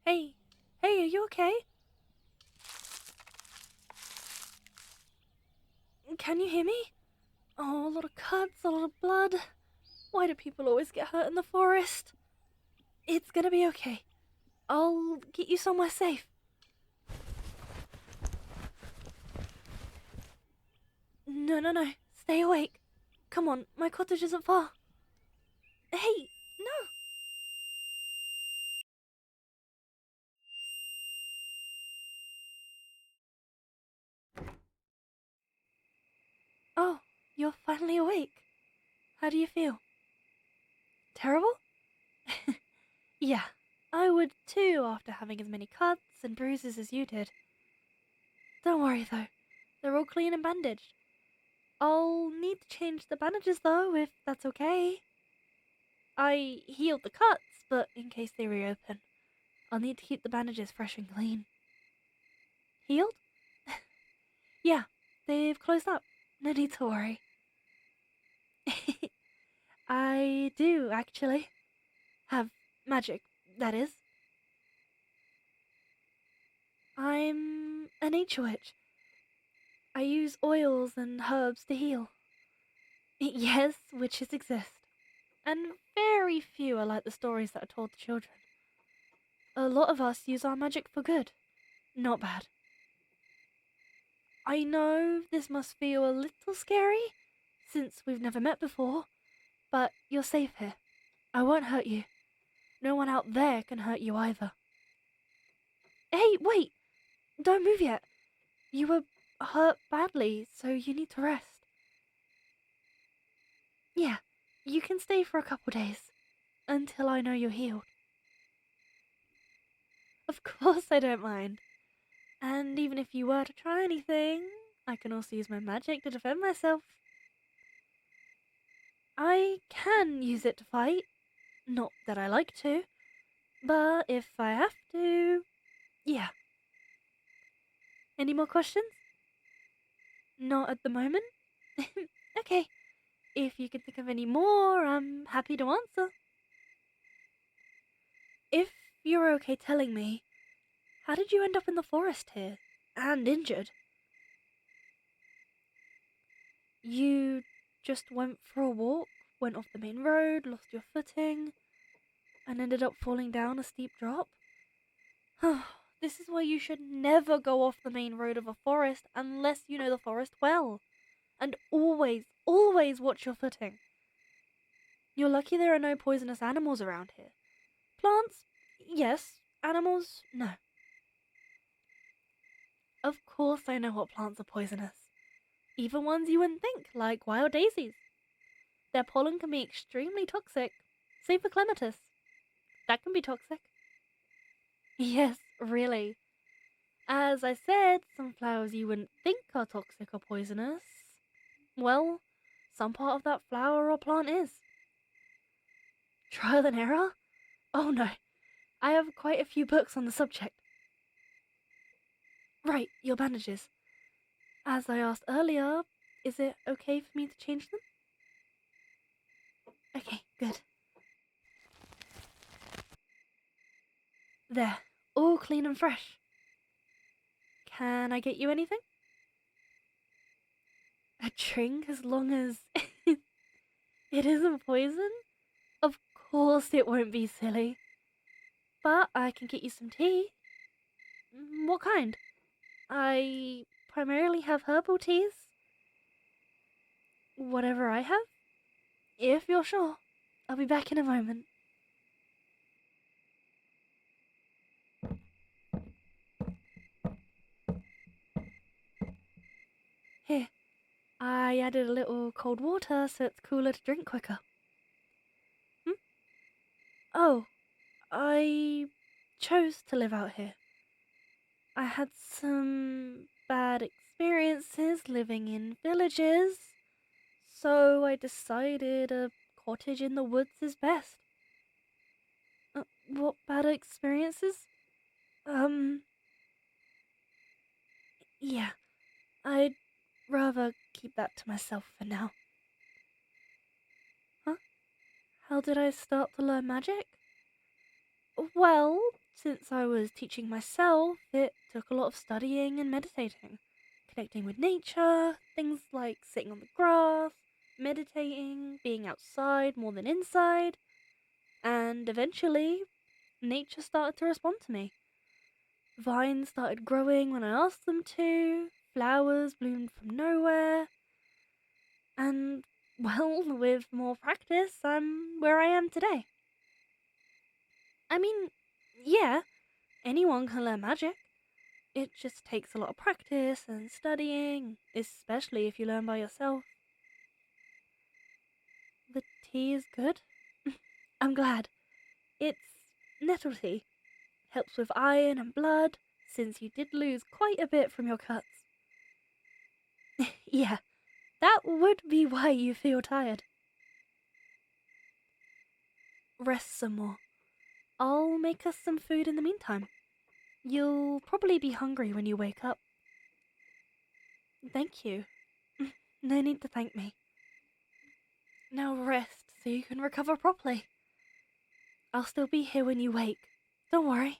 Hey, hey, are you okay? Can you hear me? Oh, a lot of cuts, a lot of blood. Why do people always get hurt in the forest? It's gonna be okay. I'll get you somewhere safe. No, no, no. Stay awake. Come on, my cottage isn't far. Hey, no. Oh, you're finally awake. How do you feel? Terrible? Yeah, I would too after having as many cuts and bruises as you did. Don't worry though, they're all clean and bandaged. I'll need to change the bandages though, if that's okay. I healed the cuts, but in case they reopen, I'll need to keep the bandages fresh and clean. Healed? Yeah, they've closed up. No need to worry. I do, actually. Have magic, that is. I'm a nature witch. I use oils and herbs to heal. Yes, witches exist. And very few are like the stories that are told to children. A lot of us use our magic for good, not bad. I know this must feel a little scary, since we've never met before, but you're safe here. I won't hurt you. No one out there can hurt you either. Hey, wait! Don't move yet. You were hurt badly, so you need to rest. Yeah, you can stay for a couple days, until I know you're healed. Of course I don't mind. And even if you were to try anything, I can also use my magic to defend myself. I can use it to fight. Not that I like to, but if I have to, yeah. Any more questions? Not at the moment? Okay. If you can think of any more, I'm happy to answer. If you're okay telling me, how did you end up in the forest here? And injured? You just went for a walk, went off the main road, lost your footing, and ended up falling down a steep drop? This is why you should never go off the main road of a forest unless you know the forest well. And always, always watch your footing. You're lucky there are no poisonous animals around here. Plants, yes. Animals, no. Of course I know what plants are poisonous. Even ones you wouldn't think, like wild daisies. Their pollen can be extremely toxic. Same for clematis. That can be toxic. Yes, really. As I said, some flowers you wouldn't think are toxic or poisonous. Well, some part of that flower or plant is. Trial and error? Oh no, I have quite a few books on the subject. Right, your bandages. As I asked earlier, is it okay for me to change them? Okay, good. There, all clean and fresh. Can I get you anything? A drink as long as it isn't poison? Of course it won't be, silly. But I can get you some tea. What kind? I primarily have herbal teas. Whatever I have? If you're sure. I'll be back in a moment. Here, I added a little cold water so it's cooler to drink quicker. Hmm? Oh, I chose to live out here. I had some bad experiences living in villages, so I decided a cottage in the woods is best. What bad experiences? Um, yeah, I'd rather keep that to myself for now. Huh? How did I start to learn magic? Well, Since I was teaching myself, it took a lot of studying and meditating, connecting with nature, things like sitting on the grass, meditating, being outside more than inside, and eventually, nature started to respond to me. Vines started growing when I asked them to, flowers bloomed from nowhere, and, well, with more practice, I'm where I am today. I mean, yeah, anyone can learn magic. It just takes a lot of practice and studying, especially if you learn by yourself. The tea is good. I'm glad. It's nettle tea. Helps with iron and blood, since you did lose quite a bit from your cuts. Yeah, that would be why you feel tired. Rest some more. I'll make us some food in the meantime. You'll probably be hungry when you wake up. Thank you. No need to thank me. Now rest so you can recover properly. I'll still be here when you wake. Don't worry.